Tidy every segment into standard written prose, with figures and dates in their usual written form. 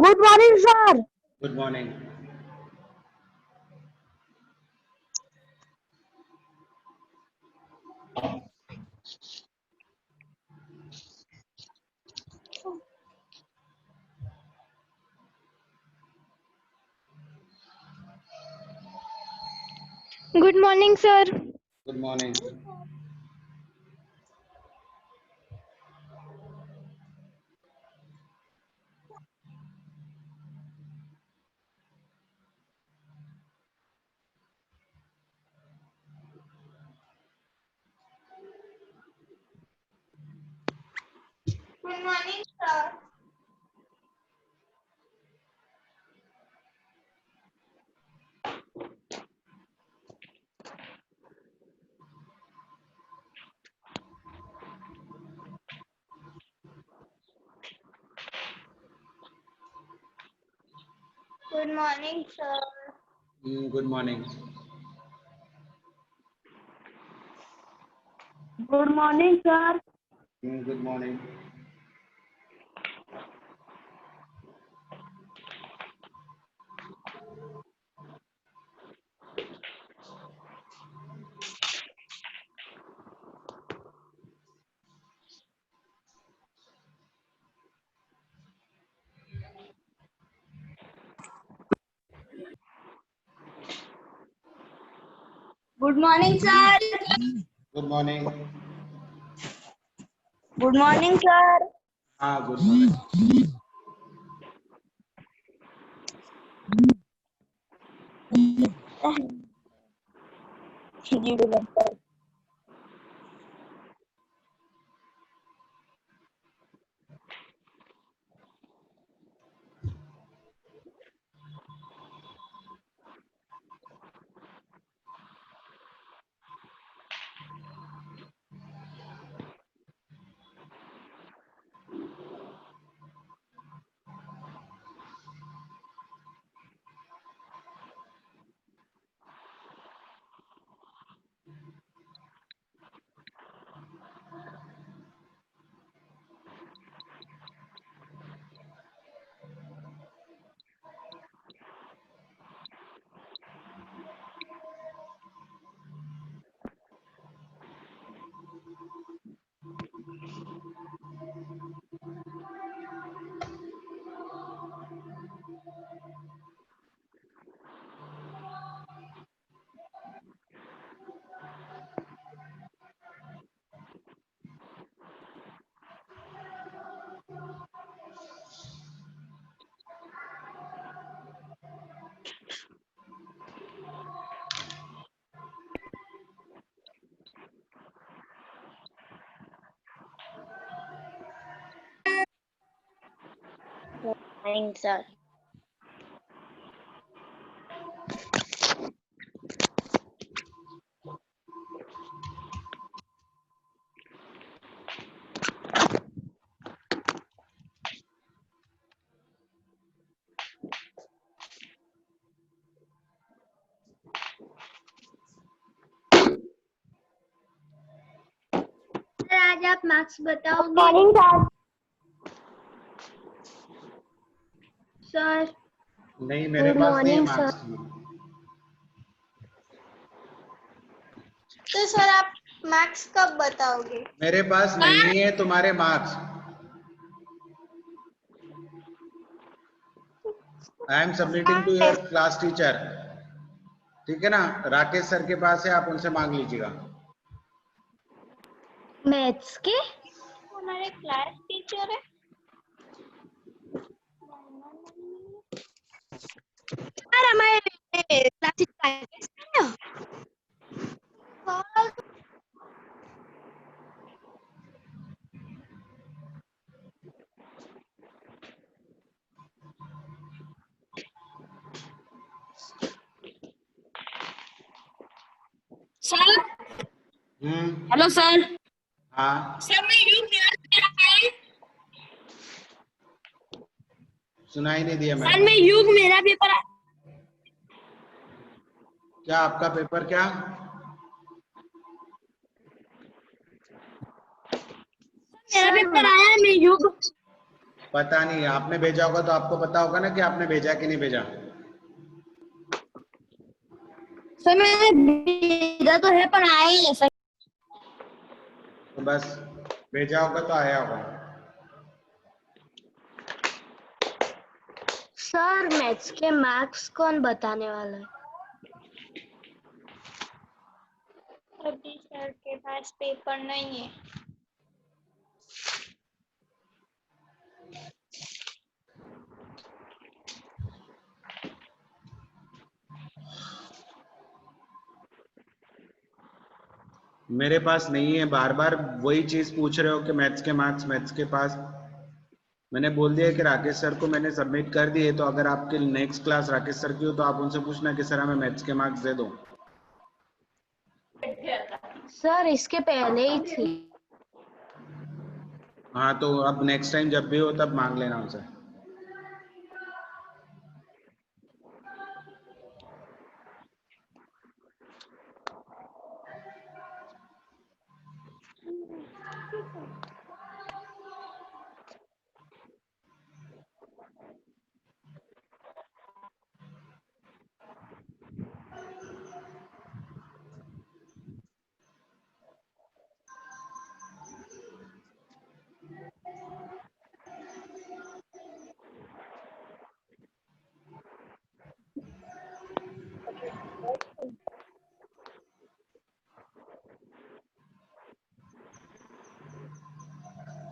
Good morning, sir. Good morning. Good morning, sir. Good morning. Good morning, sir. Good morning, sir. Good morning. Good morning, sir. Good morning. Good morning, sir. Good morning. Good morning, sir. Good morning. Morning, sir. Sir आज आप marks बताओगे? Morning, sir. Sir नहीं, मेरे Good पास नहीं है morning, sir. Marks. तो sir आप marks कब बताओगे? मेरे पास नहीं है तुम्हारे marks. I am submitting to your class teacher. ठीक है ना, राकेश सर के पास है, आप उनसे मांग लीजिएगा। Maths के? हमारे क्लास टीचर है। सर हमारे class teacher sir. Hello sir. हाँ, सर मैं युग सुनाई नहीं दिया सर मैडम। मैं युग मेरा पेपर क्या आपका पेपर क्या? मेरा पेपर आया है। मैं युग पता नहीं, आपने भेजा होगा तो आपको पता होगा ना कि आपने भेजा कि नहीं भेजा। सर मैंने भेजा तो है पर आया ही नहीं सर। तो बस भेजा होगा तो आया होगा। सर मैथ्स के मार्क्स कौन बताने वाला है? अभी सर के पास पेपर नहीं है। मेरे पास नहीं है, बार बार वही चीज पूछ रहे हो कि मैथ्स के मार्क्स मैथ्स के पास। मैंने बोल दिया कि राकेश सर को मैंने सबमिट कर दिए, तो अगर आपके नेक्स्ट क्लास राकेश सर की हो तो आप उनसे पूछना कि सर हमें मैथ्स के मार्क्स दे दो। सर इसके पहले ही थी। हाँ तो अब नेक्स्ट टाइम जब भी हो तब मांग लेना उनसे।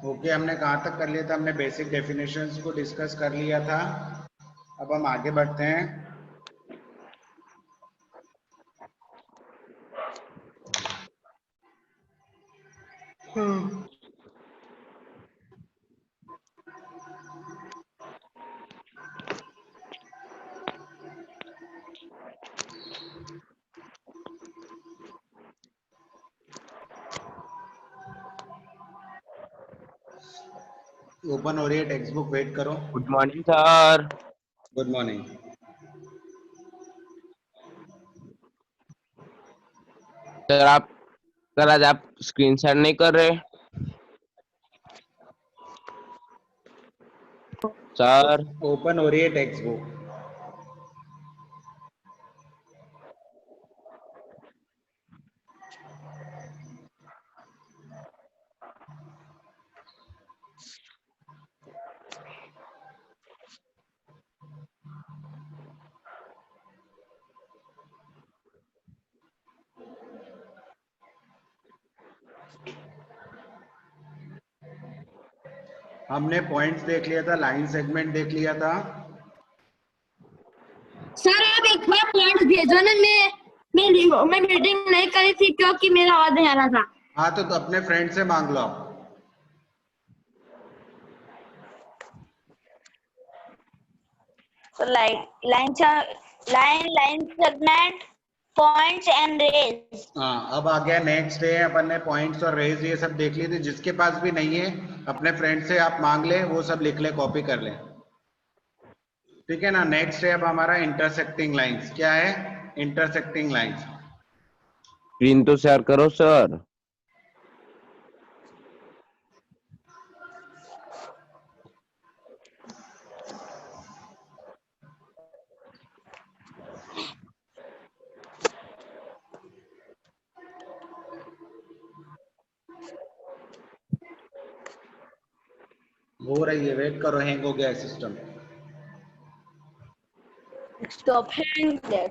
ओके, हमने कहाँ तक कर लिया था? हमने बेसिक डेफिनेशंस को डिस्कस कर लिया था। अब हम आगे बढ़ते हैं। ओपन हो रही है टेक्स्ट बुक, वेट करो। Good morning sir. Good morning. Sir आज आप स्क्रीन शेयर नहीं कर रहे सर? ओपन हो रही है टेक्स्ट बुक। हमने पॉइंट्स देख लिया था, लाइन सेगमेंट देख लिया था। सर आप एक बार पॉइंट भेजो ना, मैं मीटिंग नहीं करी थी क्योंकि मेरा आवाज नहीं आ रहा था। हाँ तो अपने फ्रेंड से मांग लो आप। So line segment, points and rays. हाँ अब आ गया नेक्स्ट डे। अपन ने पॉइंट्स और रेज ये सब देख लिए थे। जिसके पास भी नहीं है अपने फ्रेंड से आप मांग ले, वो सब लिख ले, कॉपी कर ले, ठीक है ना। नेक्स्ट है अब हमारा इंटरसेक्टिंग लाइंस। क्या है इंटरसेक्टिंग लाइंस? स्क्रीन तो शेयर करो सर। हो रही है, वेट करो, हैंग हो गया है system. Stop hang there.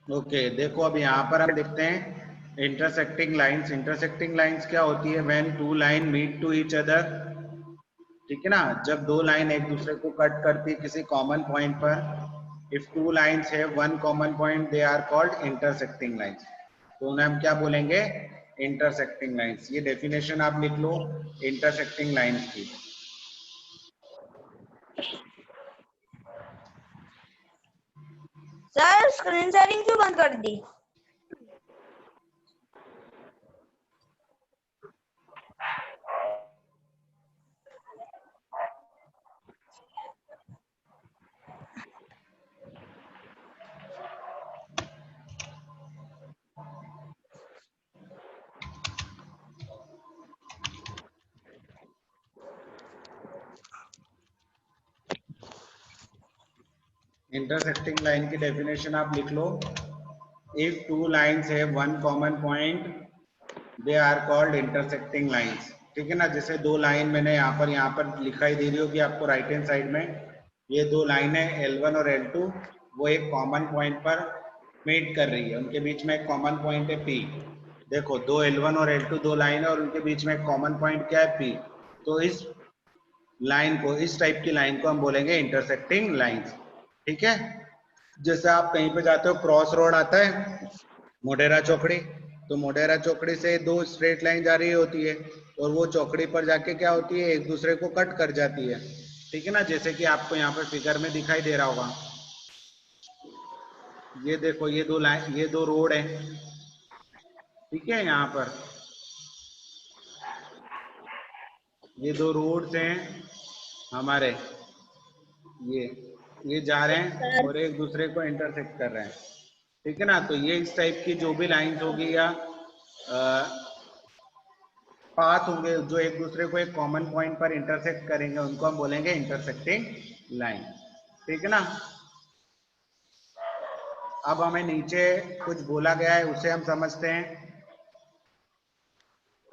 Okay देखो अब यहाँ पर हम देखते हैं इंटरसेक्टिंग लाइंस। इंटरसेक्टिंग लाइंस क्या होती है? When two line meet to each other, ठीक है ना। जब दो लाइन एक दूसरे को कट करती है किसी कॉमन पॉइंट पर। If two lines have one common point they are called intersecting lines. तो उन्हें हम क्या बोलेंगे? Intersecting lines. ये डेफिनेशन आप लिख लो इंटरसेक्टिंग लाइंस की। सर स्क्रीन शेयरिंग क्यों बंद कर दी? इंटरसेक्टिंग लाइन की डेफिनेशन आप लिख लो। If two lines have one common point they are called intersecting lines. ठीक है ना, जैसे दो लाइन मैंने यहाँ पर लिखाई दे रही होगी आपको राइट हैंड साइड में, ये दो लाइन है L1 और L2, वो एक कॉमन पॉइंट पर मीट कर रही है, उनके बीच में एक कॉमन पॉइंट है P। देखो दो L1 और L2 दो लाइन है और उनके बीच में एक कॉमन पॉइंट क्या है, P। तो इस लाइन को, इस टाइप की लाइन को हम बोलेंगे इंटरसेक्टिंग लाइंस। ठीक है, जैसे आप कहीं पे जाते हो, क्रॉस रोड आता है मोढेरा चौकड़ी, तो मोढेरा चौकड़ी से दो स्ट्रेट लाइन जा रही होती है और वो चौकड़ी पर जाके क्या होती है, एक दूसरे को कट कर जाती है। ठीक है ना, जैसे कि आपको यहाँ पर फिगर में दिखाई दे रहा होगा, ये देखो ये दो लाइन, ये दो रोड है। ठीक है, यहाँ पर ये दो रोड्स हैं हमारे, ये जा रहे हैं और एक दूसरे को इंटरसेक्ट कर रहे हैं। ठीक है ना, तो ये इस टाइप की जो भी लाइंस होगी या पाथ होंगे जो एक दूसरे को एक कॉमन पॉइंट पर इंटरसेक्ट करेंगे, उनको हम बोलेंगे इंटरसेक्टिंग लाइन। ठीक है ना, अब हमें नीचे कुछ बोला गया है उसे हम समझते हैं।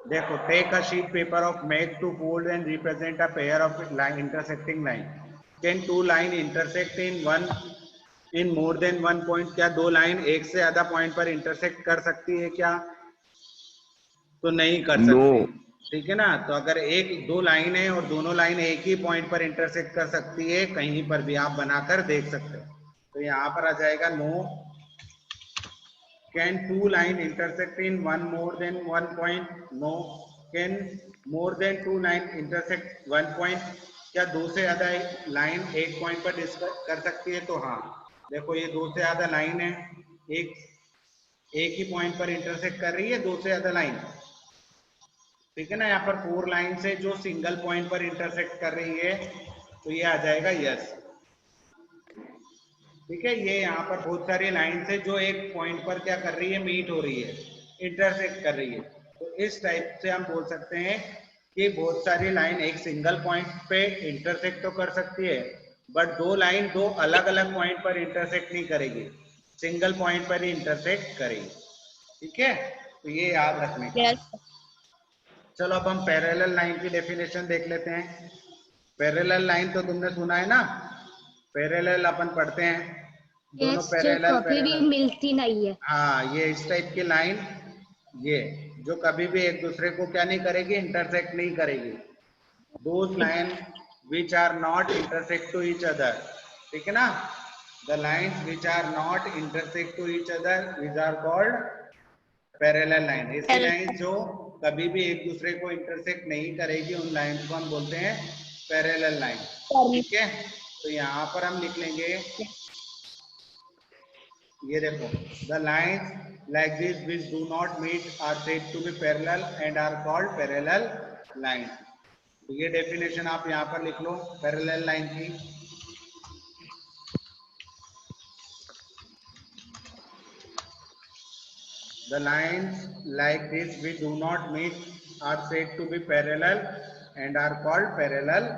देखो, take a sheet paper of make two fold and represent a pair of line intersecting line. Can two line intersect in more than one point? क्या दो लाइन एक से ज्यादा पॉइंट पर इंटरसेक्ट कर सकती है क्या? तो नहीं कर सकती। ठीक है ना, तो अगर एक दो लाइन है और दोनों लाइन एक ही पॉइंट पर इंटरसेक्ट कर सकती है, कहीं पर भी आप बनाकर देख सकते हो। तो यहाँ पर आ जाएगा no. Can two line intersect in one more than one point? No. Can more than two line intersect one point? क्या दो से ज्यादा लाइन एक पॉइंट पर डिस्कस कर सकती है? तो हाँ, देखो ये दो से ज्यादा लाइन है, एक ही पॉइंट पर इंटरसेक्ट कर रही है, दो से ज्यादा लाइन। ठीक है ना, यहाँ पर 4 लाइन से जो सिंगल पॉइंट पर इंटरसेक्ट कर रही है, तो ये आ जाएगा यस। ठीक है, ये यहाँ पर बहुत सारी लाइन से जो एक पॉइंट पर क्या कर रही है, मीट हो रही है, इंटरसेक्ट कर रही है। तो इस टाइप से हम बोल सकते हैं कि बहुत सारी लाइन एक सिंगल पॉइंट पे इंटरसेक्ट तो कर सकती है, बट दो लाइन दो अलग अलग पॉइंट पर इंटरसेक्ट नहीं करेगी, सिंगल पॉइंट पर ही इंटरसेक्ट करेगी। ठीक है, तो ये याद रखने का। चलो अब हम पैरेलल लाइन की डेफिनेशन देख लेते हैं। पैरेलल लाइन तो तुमने सुना है ना, पैरेलल अपन पढ़ते हैं, दोनों पैरेलल कभी भी मिलती नहीं है। हाँ, ये इस टाइप की लाइन, ये जो कभी भी एक दूसरे को क्या नहीं करेगी, इंटरसेक्ट नहीं करेगी। Those line which are not intersect to each other. ठीक है ना, the lines which are not intersect to each other is are called parallel line. ऐसी लाइन जो कभी भी एक दूसरे को इंटरसेक्ट नहीं करेगी, उन लाइन को हम बोलते हैं पैरेलल लाइन। ठीक है, तो यहाँ पर हम लिख लेंगे, ये देखो, the lines like this which do not meet are said to be parallel and are called parallel line. तो ये डेफिनेशन आप यहाँ पर लिख लो पैरेलल लाइन की। The lines like this which do not meet are said to be parallel and are called parallel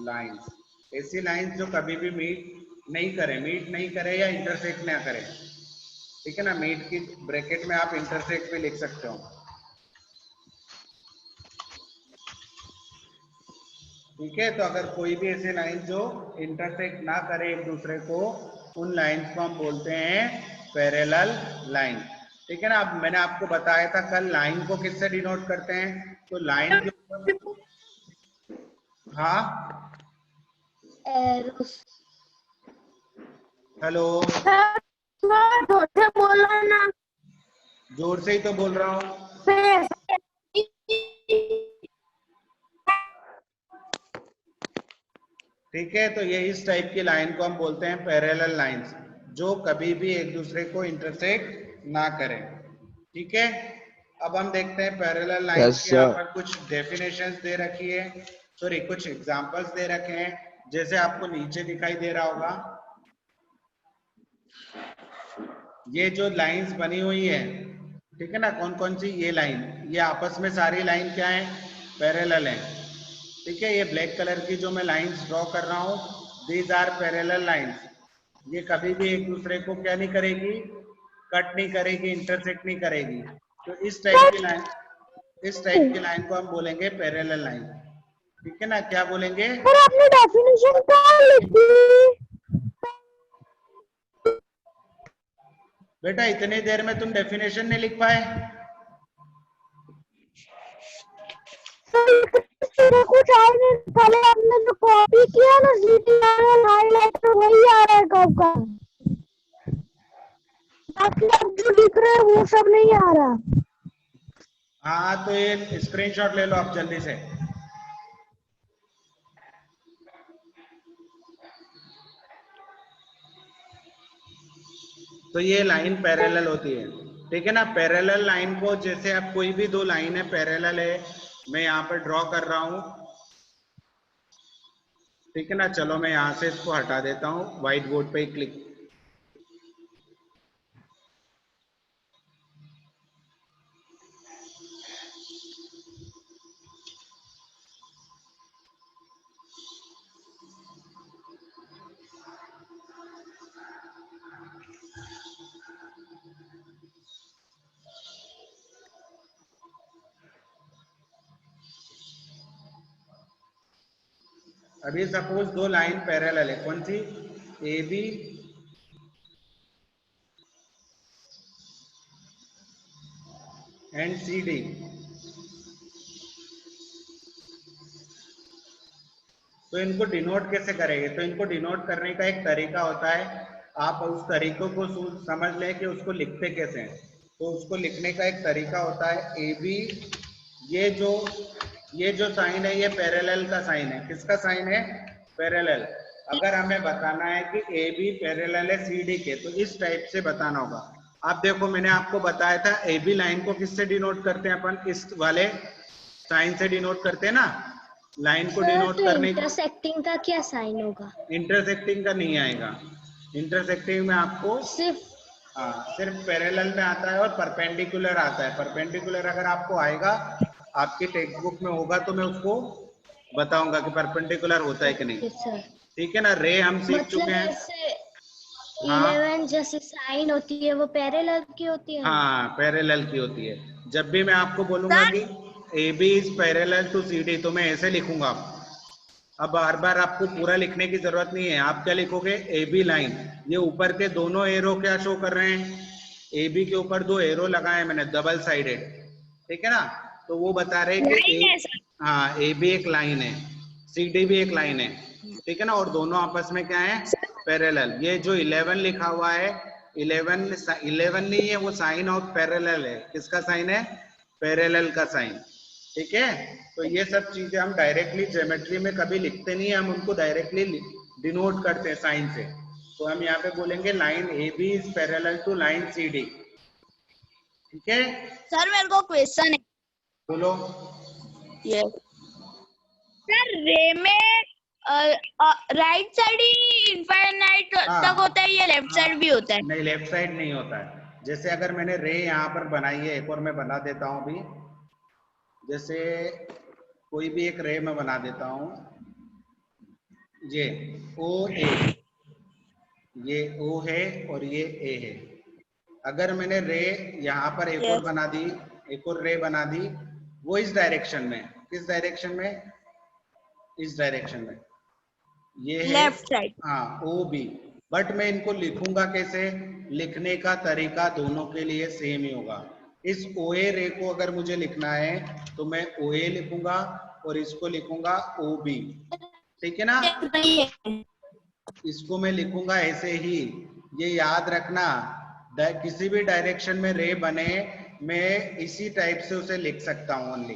lines. ऐसी lines जो कभी भी मीट नहीं करे या इंटरसेक्ट ना करे। ठीक है ना, मीट की ब्रैकेट में आप इंटरसेक्ट भी लिख सकते हो। ठीक है, तो अगर कोई भी ऐसे लाइन जो इंटरसेक्ट ना करे एक दूसरे को, उन लाइंस को हम बोलते हैं पैरेलल लाइन। ठीक है ना, अब मैंने आपको बताया था कल लाइन को किससे डिनोट करते हैं, तो लाइन के ऊपर, हाँ हेलो, बोला ना, जोर से ही तो बोल रहा हूँ। ठीक है, तो ये इस टाइप की लाइन को हम बोलते हैं पैरेलल लाइंस, जो कभी भी एक दूसरे को इंटरसेक्ट ना करें। ठीक है, अब हम देखते हैं पैरेलल लाइंस के यहाँ पर कुछ डेफिनेशंस दे रखी है, सॉरी कुछ एग्जांपल्स दे रखे हैं, जैसे आपको नीचे दिखाई दे रहा होगा, ये जो लाइंस बनी हुई है, ठीक है ना, कौन कौन सी ये लाइन, ये आपस में सारी लाइन क्या है, पैरेलल है। ठीक है, ये ब्लैक कलर की जो मैं लाइंस ड्रॉ कर रहा हूँ, दीज आर पैरेलल लाइंस, ये कभी भी एक दूसरे को क्या नहीं करेगी, कट नहीं करेगी, इंटरसेक्ट नहीं करेगी। तो इस टाइप की लाइन को हम बोलेंगे पैरेलल लाइन। ठीक है ना, क्या बोलेंगे? सर आपने डेफिनेशन कहाँ लिखी? बेटा इतनी देर में तुम डेफिनेशन नहीं लिख पाए? कुछ और नहीं, पहले आपने जो कॉपी किया ना सीटीआर हाईलाइटर वही आ रहा है कब का, बाकी आप जो लिख रहे हैं वो सब नहीं आ रहा। हाँ तो ये स्क्रीनशॉट ले लो आप जल्दी से। तो ये लाइन पैरेलल होती है, ठीक है ना। पैरेलल लाइन को जैसे आप कोई भी दो लाइन है पैरेलल है, मैं यहाँ पर ड्रॉ कर रहा हूं, ठीक है ना। चलो मैं यहाँ से इसको हटा देता हूँ, व्हाइट बोर्ड पे क्लिक। अभी सपोज दो लाइन पैरेलल है, कौन सी? A B and C D. तो इनको डिनोट कैसे करेंगे? तो इनको डिनोट करने का एक तरीका होता है, आप उस तरीकों को समझ लें कि उसको लिखते कैसे हैं। तो उसको लिखने का एक तरीका होता है ए बी, ये जो साइन है ये पैरेलल का साइन है। किसका साइन है? पैरेलल। अगर हमें बताना है कि ए बी पैरेलल है सी डी के, तो इस टाइप से बताना होगा। आप देखो मैंने आपको बताया था ए बी लाइन को किससे डिनोट करते हैं अपन? इस वाले साइन से डिनोट करते हैं ना, लाइन को डिनोट करने। इंटरसेक्टिंग का क्या साइन होगा? इंटरसेक्टिंग का नहीं आएगा, इंटरसेक्टिंग में आपको सिर्फ पैरेलल में आता है और परपेंडिकुलर आता है। परपेंडिकुलर अगर आपको आएगा, आपकी टेक्स्ट बुक में होगा तो मैं उसको बताऊंगा कि परपेंडिकुलर होता है कि नहीं, ठीक है ना। रे हम सीख चुके हैं। 11 जैसे साइन होती है वो पैरेलल की होती है। हाँ पैरेलल की होती है। जब भी मैं आपको बोलूंगा कि A B is parallel to C D, तो मैं ऐसे लिखूंगा। अब बार बार आपको पूरा लिखने की जरूरत नहीं है। आप क्या लिखोगे? ए बी लाइन, ये ऊपर के दोनों एरो क्या शो कर रहे हैं? ए बी के ऊपर दो एरो लगाए मैंने डबल साइडेड, ठीक है ना। तो वो बता रहे हैं कि हाँ ए बी एक लाइन है, सी डी भी एक लाइन है, ठीक है ना। और दोनों आपस में क्या है? पैरेलल। ये जो 11 लिखा हुआ है, 11 नहीं है, वो साइन ऑफ पैरेलल है। किसका साइन है? पैरेलल का साइन, ठीक है। तो ये सब चीजें हम डायरेक्टली ज्योमेट्री में कभी लिखते नहीं है, हम उनको डायरेक्टली डिनोट करते हैं साइन से। तो हम यहाँ पे बोलेंगे line A B is parallel to line C D, ठीक है। सर मेरे को क्वेश्चन है। बोलो। सर रे में राइट साइड ही इनफाइनाइट तक होता है या लेफ्ट साइड भी होता है? नहीं, लेफ्ट साइड नहीं होता है। जैसे अगर मैंने रे यहाँ पर बनाई है, एक और मैं बना देता हूँ अभी। जैसे कोई भी एक रे में बना देता हूँ, ये ओ ए, ये ओ है और ये ए है। अगर मैंने रे यहाँ पर एक और बना दी, एक और रे बना दी, वो इस डायरेक्शन में, किस डायरेक्शन में? इस डायरेक्शन में, ये है लेफ्ट साइड। हाँ ओ बी। बट मैं इनको लिखूंगा कैसे? लिखने का तरीका दोनों के लिए सेम ही होगा। इस ओ ए रे को अगर मुझे लिखना है तो मैं ओ ए लिखूंगा और इसको लिखूंगा ओ बी, ठीक है ना। इसको मैं लिखूंगा ऐसे ही, ये याद रखना। किसी भी डायरेक्शन में रे बने, मैं इसी टाइप से उसे लिख सकता हूँ ओनली,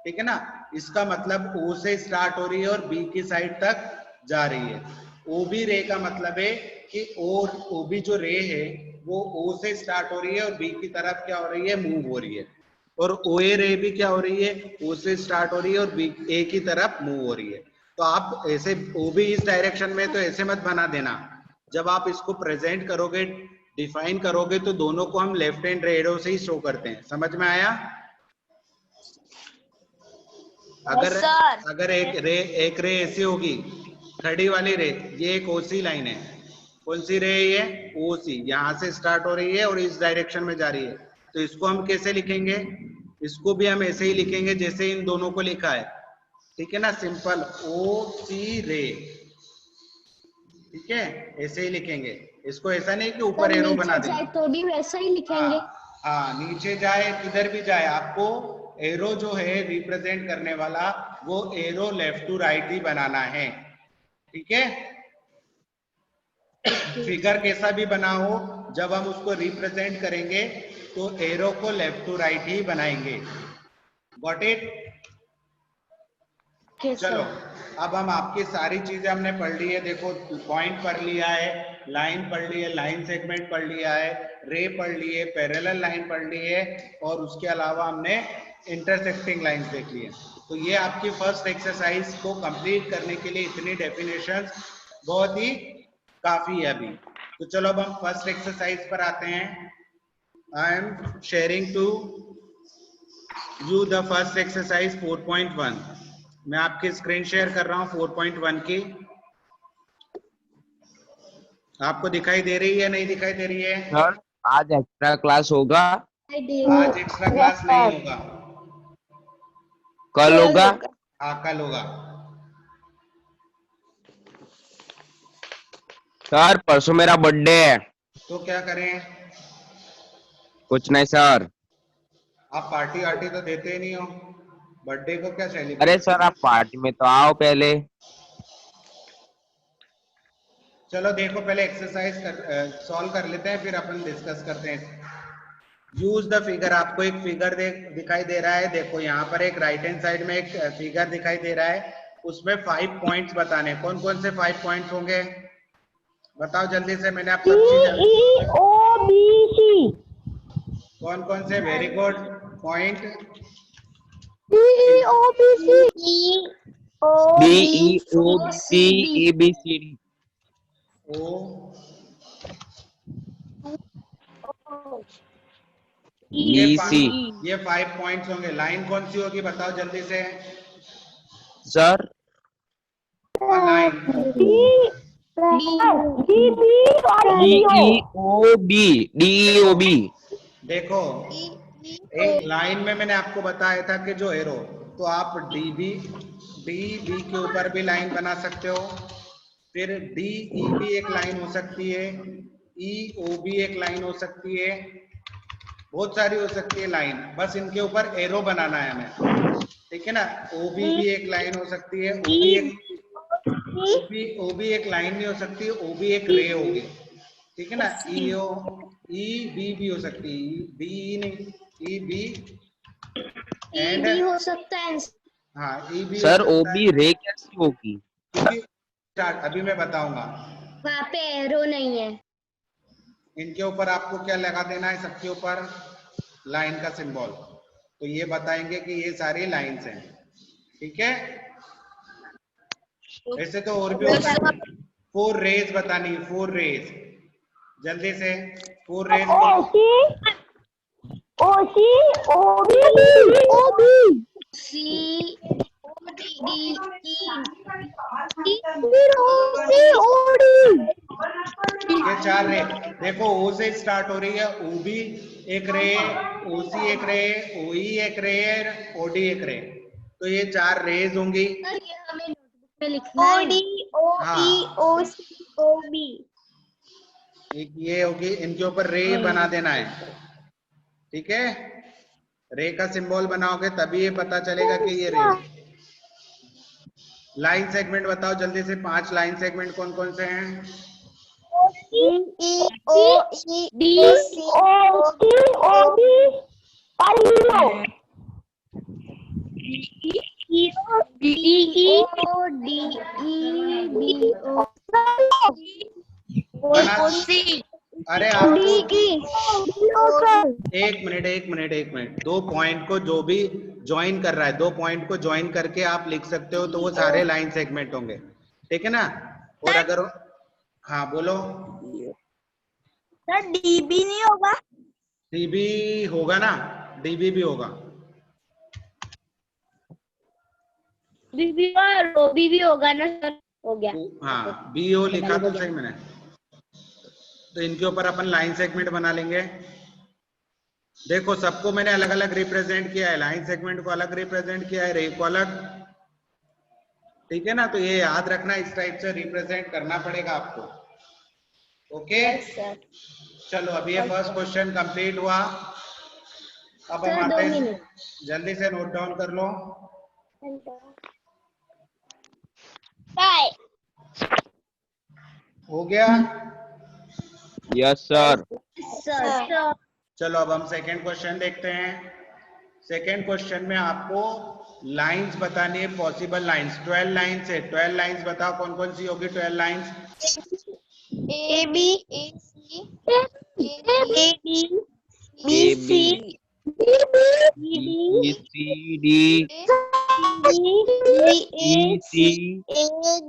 ठीक है ना। इसका मतलब ओ से स्टार्ट हो रही है और बी की साइड तक जा रही है। ओ बी रे का मतलब है कि ओ बी जो रे है वो ओ से स्टार्ट हो रही है और बी की तरफ क्या हो रही है? मूव हो रही है। और ओ ए रे भी क्या हो रही है? ओ से स्टार्ट हो रही है और बी ए की तरफ मूव हो रही है। तो आप ऐसे ओ बी इस डायरेक्शन में, तो ऐसे मत बना देना। जब आप इसको प्रेजेंट करोगे, डिफाइन करोगे, तो दोनों को हम लेफ्ट हैंड एरो से ही शो करते हैं। समझ में आया? अगर एक रे ऐसी होगी, खड़ी वाली रे, ये एक ओसी लाइन है, कौन सी रे है ये? ओ सी, यहाँ से स्टार्ट हो रही है और इस डायरेक्शन में जा रही है, तो इसको हम कैसे लिखेंगे? इसको भी हम ऐसे ही लिखेंगे जैसे इन दोनों को लिखा है, ठीक है ना, सिंपल ओ सी रे, ठीक है, ऐसे ही लिखेंगे इसको, ऐसा नहीं कि ऊपर एरो बना नीचे जाए देंगे। तो भी वैसा ही लिखेंगे। हाँ, नीचे जाए किधर भी जाए, आपको एरो जो है रिप्रेजेंट करने वाला वो एरो लेफ्ट टू राइट ही बनाना है, ठीक है। फिगर कैसा भी बना हो, जब हम उसको रिप्रेजेंट करेंगे तो एरो को लेफ्ट टू राइट ही बनाएंगे। Got it? चलो, अब हम आपकी सारी चीजें हमने पढ़ ली है, देखो पॉइंट पढ़ लिया है, लाइन पढ़ ली है, लाइन सेगमेंट पढ़ लिया है, रे पढ़ ली है, पैरेलल लाइन पढ़ ली है, और उसके अलावा हमने इंटरसेक्टिंग लाइंस देख ली है। तो ये आपकी फर्स्ट एक्सरसाइज को कंप्लीट करने के लिए इतनी डेफिनेशंस बहुत ही काफी है अभी। तो चलो अब हम फर्स्ट एक्सरसाइज पर आते हैं। I am sharing to you the first exercise 4.1। मैं आपकी स्क्रीन शेयर कर रहा हूं 4.1 की। आपको दिखाई दे रही है, नहीं दिखाई दे रही है? सर आज एक्स्ट्रा क्लास होगा? आज एक्स्ट्रा क्लास नहीं होगा, कल होगा? हाँ कल होगा। सर परसों मेरा बर्थडे है। तो क्या करें? कुछ नहीं सर। आप पार्टी वार्टी तो देते ही नहीं हो, बर्थडे को क्या सेलिब्रेट? अरे सर आप पार्टी में तो आओ पहले। चलो देखो, पहले एक्सरसाइज सॉल्व कर लेते हैं, फिर अपन डिस्कस करते हैं। यूज द फिगर, आपको एक फिगर दिखाई दे रहा है, देखो यहाँ पर एक राइट हैंड साइड में एक फिगर दिखाई दे रहा है, उसमें 5 पॉइंट्स बताने। कौन कौन से 5 पॉइंट्स होंगे बताओ जल्दी से, मैंने आप सब चीजें। कौन कौन से? Very good point. D E O C A B C D। ओ ये 5 पॉइंट्स होंगे। लाइन कौन सी होगी बताओ जल्दी से सर लाइन। DEOB। देखो एक लाइन में मैंने आपको बताया था कि जो एरो, तो आप डीबी के ऊपर भी लाइन बना सकते हो, फिर DE भी एक लाइन हो सकती है, EO भी एक लाइन हो सकती है, बहुत सारी हो सकती है लाइन, बस इनके ऊपर एरो बनाना है हमें, ठीक है ना। OB भी एक लाइन हो सकती है, OB एक लाइन नहीं हो सकती, OB एक रे होगी, ठीक है ना। EB भी हो सकती है, BE नहीं, EB एंड हो सकता है। हाँ EB सर OB रे कैसी होगी? क्योंकि अभी मैं बताऊंगा। वहाँ पे एरो नहीं है। इनके ऊपर आपको क्या लगा देना है? सबके ऊपर लाइन का सिंबल, तो ये बताएंगे कि ये सारी लाइंस हैं, ठीक है। ऐसे तो और भी हो सकते हैं। 4 रेज बतानी, 4 रेज जल्दी से, 4 रेज C D ये 4 रे। देखो O से स्टार्ट हो रही है, OB एक रे, OC एक रे, OE एक रे, OD एक रे, तो ये 4 रेज होंगी। ये हमें नोटबुक में लिखना है। एक ये होगी, इनके ऊपर रे बना देना है, ठीक है। रे का सिंबल बनाओगे तभी ये पता चलेगा कि ये रे। लाइन सेगमेंट बताओ जल्दी से, 5 लाइन सेगमेंट कौन कौन से हैं? अरे आपको एक मिनट, 2 पॉइंट को जो भी ज्वाइन कर रहा है, 2 पॉइंट को ज्वाइन करके आप लिख सकते हो, तो वो सारे लाइन सेगमेंट होंगे, ठीक है ना। और अगर हाँ बोलो सर डीबी नहीं होगा? डीबी होगा ना, डीबी भी होगा। डीबी और ओबी भी होगा ना सर? हो गया। हाँ BO लिखा तो सही मैंने। तो इनके ऊपर अपन लाइन सेगमेंट बना लेंगे। देखो सबको मैंने अलग अलग रिप्रेजेंट किया है, लाइन सेगमेंट को अलग रिप्रेजेंट किया है, रे को अलग, ठीक है ना। तो ये याद रखना, इस टाइप से रिप्रेजेंट करना पड़ेगा आपको। ओके चलो अभी ये फर्स्ट क्वेश्चन कंप्लीट हुआ। अब हम सर, आते 2 हैं, मिनट। जल्दी से नोट डाउन कर लो। हो गया? Yes sir. सर चलो अब हम सेकेंड क्वेश्चन देखते हैं। सेकेंड क्वेश्चन में आपको लाइंस बतानी है, पॉसिबल लाइंस। 12 लाइंस है, 12 लाइंस बताओ कौन कौन सी होगी 12 lines. A B A C A D B A C B D C D B E A C A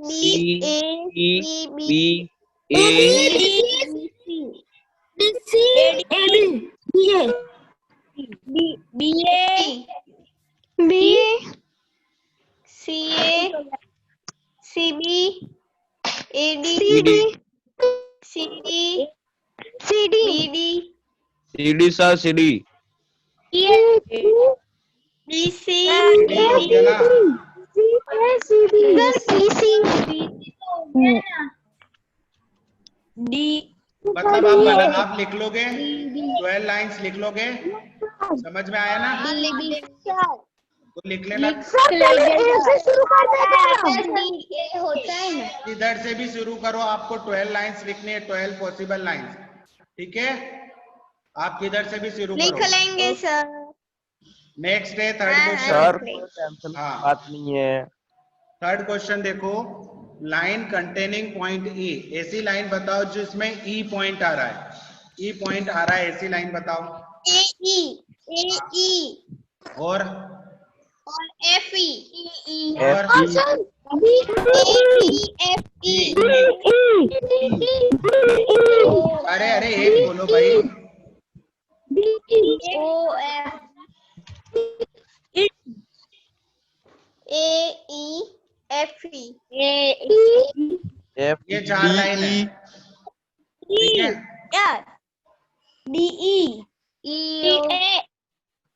B A E B B A B A C A C B A D C D C D B D C D sir C D B C D हो गया ना? D मतलब आप लिख लोगे 12 lines लिख लोगे, समझ में आया ना? तो लिख लेना, होता है ना। इधर से भी शुरू करो। आपको 12 लाइंस लिखनी है, 12 पॉसिबल लाइंस, ठीक है। आप किधर से भी शुरू लिख करो। लेंगे सर। नेक्स्ट है थर्ड सर क्वेश्चन। कोई टेंशन की हाँ। बात नहीं है। थर्ड क्वेश्चन देखो, लाइन कंटेनिंग पॉइंट ई। ऐसी लाइन बताओ जिसमें ई पॉइंट आ रहा है, ई पॉइंट आ रहा है, ऐसी लाइन बताओ। ए ई और एफ ई और एफ ई अरे अरे एक बोलो भाई। O F A E F E F ये 4 लाइन है, ठीक है। डी ई ए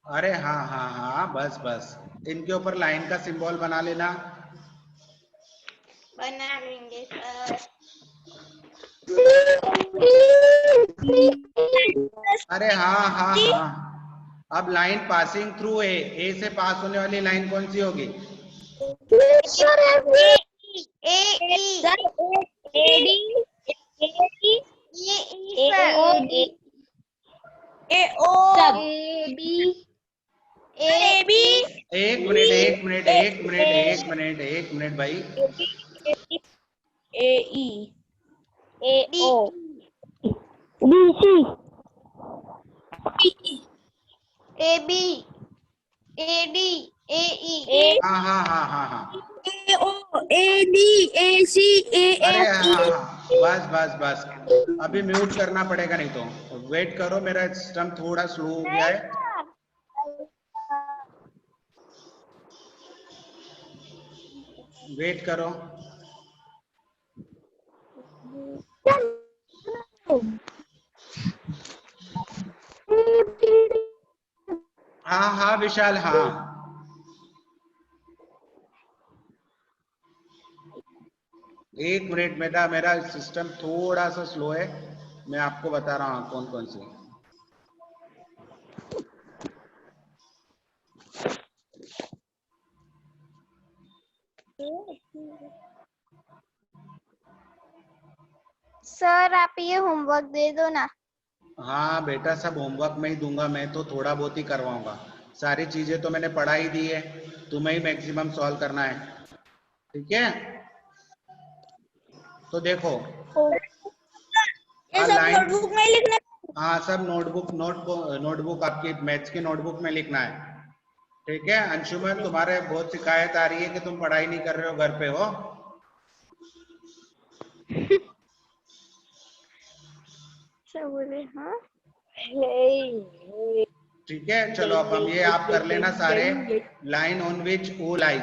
अरे हाँ हाँ हाँ, बस बस इनके ऊपर लाइन का सिंबल बना लेना। बना लेंगे सर। अरे हाँ हाँ हाँ, अब लाइन पासिंग थ्रू ए से पास होने वाली लाइन कौन सी होगी? एक मिनट भाई। हाँ हाँ हाँ हाँ हाँ, अरे हाँ हाँ, बस अभी म्यूट करना पड़ेगा, नहीं तो वेट करो, मेरा सिस्टम थोड़ा स्लो हो गया है। वेट करो। हाँ हाँ विशाल, हाँ एक मिनट, मेरा सिस्टम थोड़ा सा स्लो है, मैं आपको बता रहा हूँ कौन कौन सी। सर आप ये होमवर्क दे दो ना। हाँ बेटा, सब होमवर्क में ही दूंगा, मैं तो थोड़ा बहुत ही करवाऊंगा, सारी चीजें तो मैंने पढ़ा ही दी है, तुम्हें ही मैक्सिमम सॉल्व करना है, ठीक है। तो देखो ये सब नोटबुक में लिखना। हाँ सब नोटबुक आपकी मैथ्स की नोटबुक में लिखना है, ठीक है। अंशुमन, तुम्हारे बहुत शिकायत आ रही है कि तुम पढ़ाई नहीं कर रहे हो, घर पे हो। बोले हाँ, ठीक है। चलो अब हम ये आप कर लेना सारे। Line on which O lies,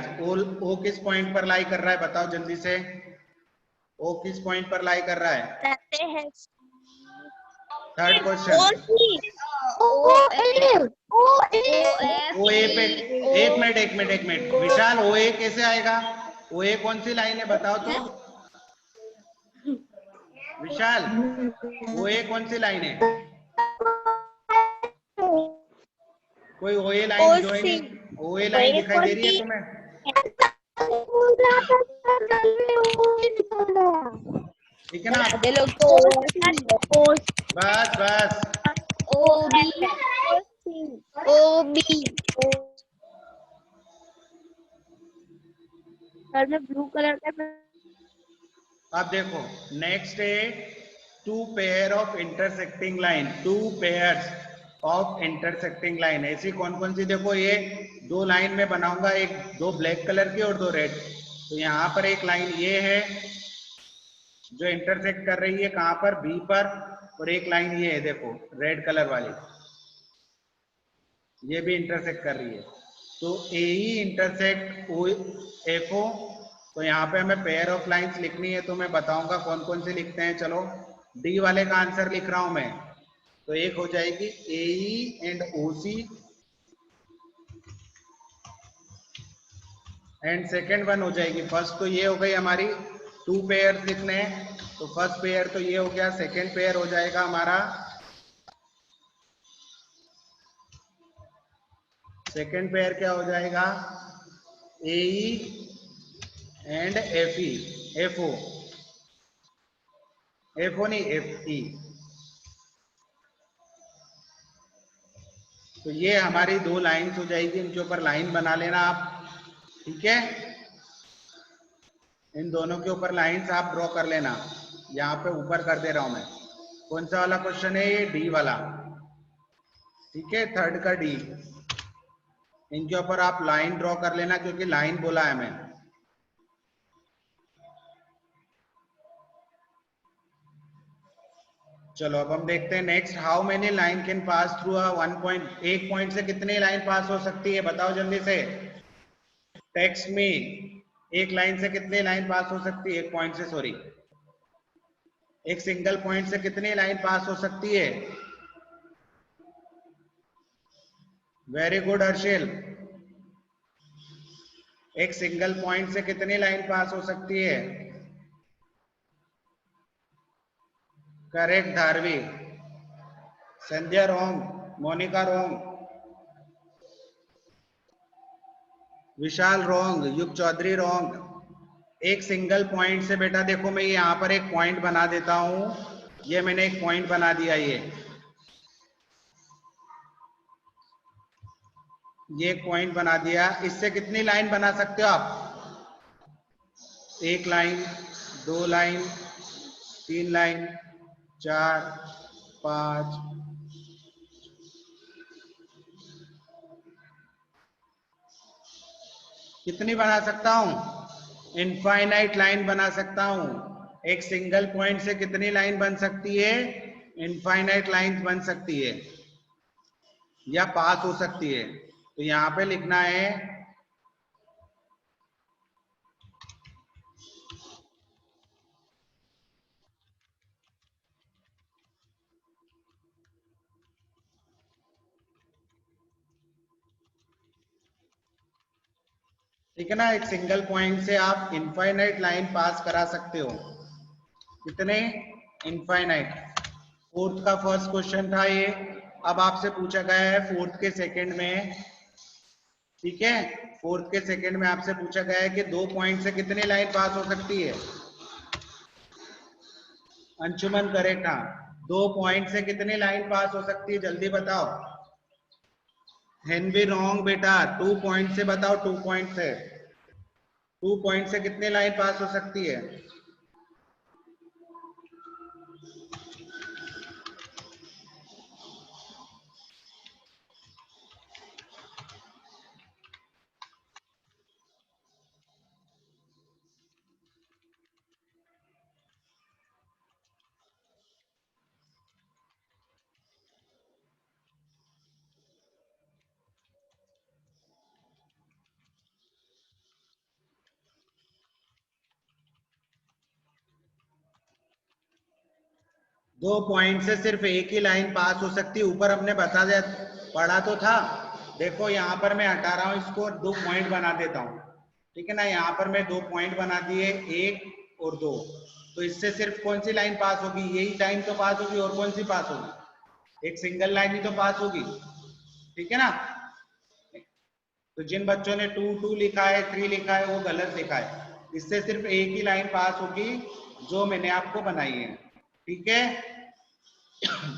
O किस पॉइंट पर लाई कर रहा है बताओ जल्दी से। ओ किस पॉइंट पर लाई कर रहा है? कहते हैं थर्ड क्वेश्चन, ओ ए पे, एक मिनट विशाल, ओ ए कैसे आएगा? ओ ए कौन सी लाइन है बताओ तो विशाल, ओ ए कौन सी लाइन है? कोई ओ ए लाइन जो है नहीं, ओ ए लाइन दिखाई दे रही है तुम्हें? ठीक है ना? बस बस, सर में ब्लू कलर का अब देखो नेक्स्ट है two pair of intersecting line, two pairs of intersecting line. ऐसी कौन कौन सी? देखो ये दो लाइन में बनाऊंगा, एक दो ब्लैक कलर की और दो रेड। तो यहाँ पर एक लाइन ये है जो इंटरसेक्ट कर रही है कहाँ पर? बी पर। और एक लाइन ये है देखो रेड कलर वाली, ये भी इंटरसेक्ट कर रही है। तो ए ई इंटरसेक्ट ओ एफ ओ। तो यहाँ पे हमें पेयर ऑफ लाइंस लिखनी है, तो मैं बताऊंगा कौन कौन से लिखते हैं। चलो डी वाले का आंसर लिख रहा हूं मैं। तो एक हो जाएगी A E and O C, and second one हो जाएगी, फर्स्ट तो ये हो गई हमारी, टू पेयर लिखने हैं तो फर्स्ट पेयर तो ये हो गया, सेकेंड पेयर हो जाएगा हमारा, सेकेंड पेयर क्या हो जाएगा? A E and F E, F O, F O नहीं एफ ई। तो ये हमारी दो लाइंस हो जाएगी, इनके ऊपर लाइन बना लेना आप, ठीक है? इन दोनों के ऊपर लाइंस आप ड्रॉ कर लेना, यहाँ पे ऊपर कर दे रहा हूं मैं। कौन सा वाला क्वेश्चन है ये? डी वाला, ठीक है, थर्ड का डी। इनके ऊपर आप लाइन ड्रॉ कर लेना क्योंकि लाइन बोला है मैं। चलो अब हम देखते हैं next, how many line can pass through a one point, एक पॉइंट से कितनी लाइन पास हो सकती है बताओ जल्दी से, टेक्स्ट में। एक लाइन से कितनी लाइन पास हो सकती है? एक पॉइंट से, सॉरी, एक सिंगल पॉइंट से कितनी लाइन पास हो सकती है? Very good Harshil. एक सिंगल पॉइंट से कितनी लाइन पास हो सकती है? करेक्ट धारवी। संध्या रोंग, मोनिका रोंग, विशाल रोंग, युग चौधरी रोंग। एक सिंगल पॉइंट से बेटा देखो, मैं यहाँ पर एक पॉइंट बना देता हूं, ये मैंने एक पॉइंट बना दिया, ये एक पॉइंट बना दिया। इससे कितनी लाइन बना सकते हो आप? एक लाइन, दो लाइन, तीन लाइन, चार, पांच, कितनी बना सकता हूं? इनफाइनाइट लाइन बना सकता हूं। एक सिंगल पॉइंट से कितनी लाइन बन सकती है? इनफाइनाइट लाइन बन सकती है या पास हो सकती है। तो यहां पे लिखना है, ठीक है ना, एक सिंगल पॉइंट से आप इनफाइनाइट लाइन पास करा सकते हो। कितने? इनफाइनाइट। फोर्थ का फर्स्ट क्वेश्चन था ये। अब आपसे पूछा गया है फोर्थ के सेकंड में, ठीक है, फोर्थ के सेकंड में आपसे पूछा गया है कि दो पॉइंट से कितनी लाइन पास हो सकती है? अंशुमन करेक्ट, हाँ, दो पॉइंट से कितनी लाइन पास हो सकती है जल्दी बताओ। हेनवी रॉन्ग बेटा, टू पॉइंट से बताओ, टू पॉइंट से, टू पॉइंट से कितनी लाइन पास हो सकती है? दो पॉइंट से सिर्फ एक ही लाइन पास हो सकती है। ऊपर हमने बता दिया, पढ़ा तो था। देखो यहाँ पर मैं हटा रहा हूँ इसको, 2 पॉइंट बना देता हूँ, ठीक है ना। यहाँ पर मैं 2 पॉइंट बना दिए, 1 और 2। तो इससे सिर्फ कौन सी लाइन पास होगी? यही लाइन तो पास होगी, और कौन सी पास होगी? एक सिंगल लाइन ही तो पास होगी, ठीक है ना। तो जिन बच्चों ने 2 2 लिखा है, 3 लिखा है, वो गलत लिखा है। इससे सिर्फ एक ही लाइन पास होगी जो मैंने आपको बनाई है, ठीक है।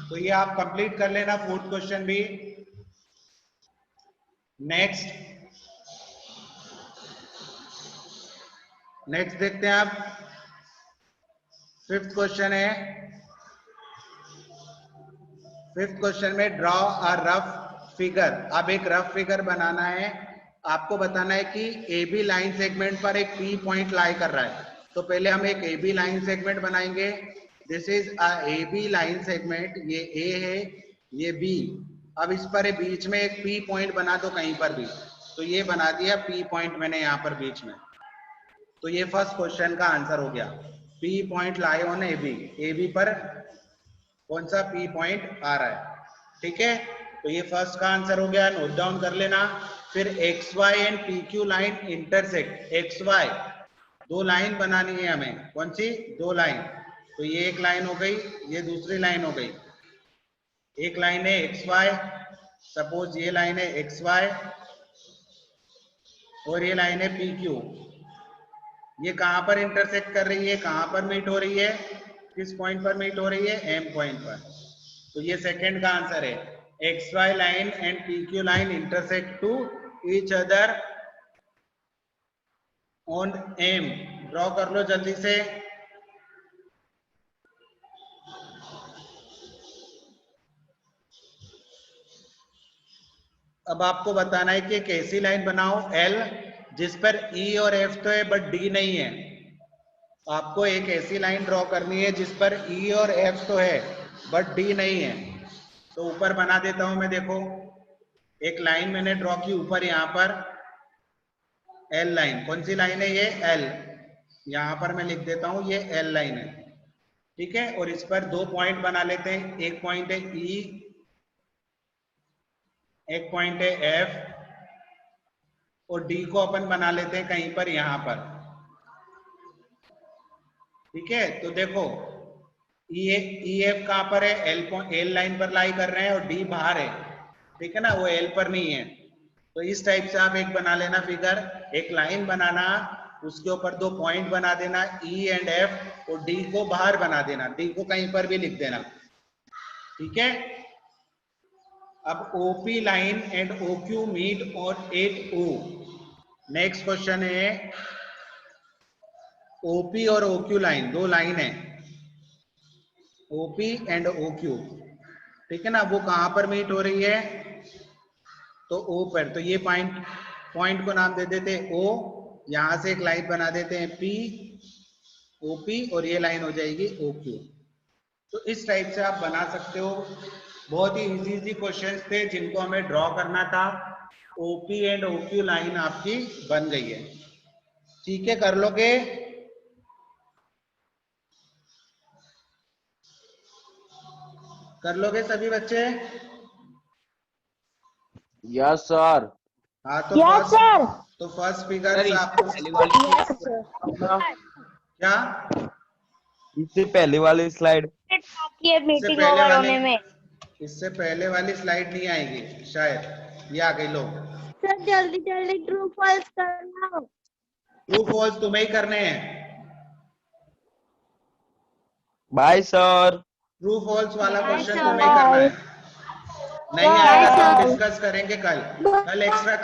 तो ये आप कंप्लीट कर लेना, 4th क्वेश्चन भी। नेक्स्ट देखते हैं आप। 5th क्वेश्चन है। 5th क्वेश्चन में ड्रॉ अ रफ फिगर। अब एक रफ फिगर बनाना है। आपको बताना है कि ए बी लाइन सेगमेंट पर एक पी पॉइंट लाई कर रहा है। तो पहले हम एक ए बी लाइन सेगमेंट बनाएंगे। This is a A B line segment. ये ए है, ये बी। अब इस पर बीच में एक पी पॉइंट बना दो कहीं पर भी। तो ये बना दिया पी पॉइंट मैंने यहाँ पर बीच में। तो ये फर्स्ट क्वेश्चन का आंसर हो गया। P point lie on A B. A B पर कौन सा पी पॉइंट आ रहा है, ठीक है। तो ये फर्स्ट का आंसर हो गया, नोट डाउन कर लेना। फिर X Y and P Q line intersect. X Y 2 line बनानी है हमें। कौन सी? 2 लाइन। तो ये एक लाइन हो गई, ये दूसरी लाइन हो गई। एक लाइन है एक्स वाई, सपोज ये लाइन है एक्स वाई, और ये लाइन है पी क्यू। ये कहां पर इंटरसेक्ट कर रही है, कहां पर मीट हो रही है? किस पॉइंट पर मीट हो रही है? एम पॉइंट पर। तो ये सेकंड का आंसर है। X Y line and P Q line intersect to each other on M. Draw कर लो जल्दी से। अब आपको बताना है कि एक ऐसी लाइन बनाओ एल जिस पर ई और एफ तो है बट डी नहीं है। आपको एक ऐसी लाइन ड्रॉ करनी है जिस पर ई और एफ तो है बट डी नहीं है। तो ऊपर बना देता हूं मैं, देखो एक लाइन मैंने ड्रॉ की ऊपर, यहां पर एल लाइन। कौन सी लाइन है? ये एल। यहां पर मैं लिख देता हूं ये एल लाइन है, ठीक है। और इस पर 2 पॉइंट बना लेते हैं। एक पॉइंट है ई, एक पॉइंट है एफ, और डी को अपन बना लेते हैं कहीं पर यहां पर, ठीक है। तो देखो ई एफ कहां पर है? एल लाइन पर लाई कर रहे हैं, और डी बाहर है, ठीक है ना, वो एल पर नहीं है। तो इस टाइप से आप एक बना लेना फिगर। एक लाइन बनाना, उसके ऊपर 2 पॉइंट बना देना, ई एंड एफ, और डी को बाहर बना देना। डी को कहीं पर भी लिख देना, ठीक है। अब OP line and OQ meet और एट ओ। नेक्स्ट क्वेश्चन है, ओपी और ओक्यू लाइन, 2 लाइन है, ओपी एंड ओक्यू, ठीक है ना। वो कहां पर मीट हो रही है? तो ओ पर। तो ये पॉइंट को नाम दे देते हैं ओ। यहां से एक लाइन बना देते हैं पी, ओपी, और ये लाइन हो जाएगी ओक्यू। तो इस टाइप से आप बना सकते हो। बहुत ही इजी क्वेश्चंस थे जिनको हमें ड्रॉ करना था। ओपी एंड ओक्यू लाइन आपकी बन गई है, ठीक है। कर लोगे? कर लोगे सभी बच्चे? Yes sir. हाँ, तो यस सर। तो फर्स्ट फिगर आपको क्या? इससे पहले वाली स्लाइड। मीटिंग ओवर होने में। इससे पहले वाली स्लाइड नहीं आएगी शायद, ये आ गई। लो सर जल्दी जल्दी ट्रू फॉल्स करना। ट्रू फॉल्स तुम्हें ही करने हैं। Bye sir. ट्रू फॉल्स वाला Bye, क्वेश्चन sir. तुम्हें ही करना है। नहीं आएगा तो हम डिस्कस करेंगे कल एक्स्ट्रा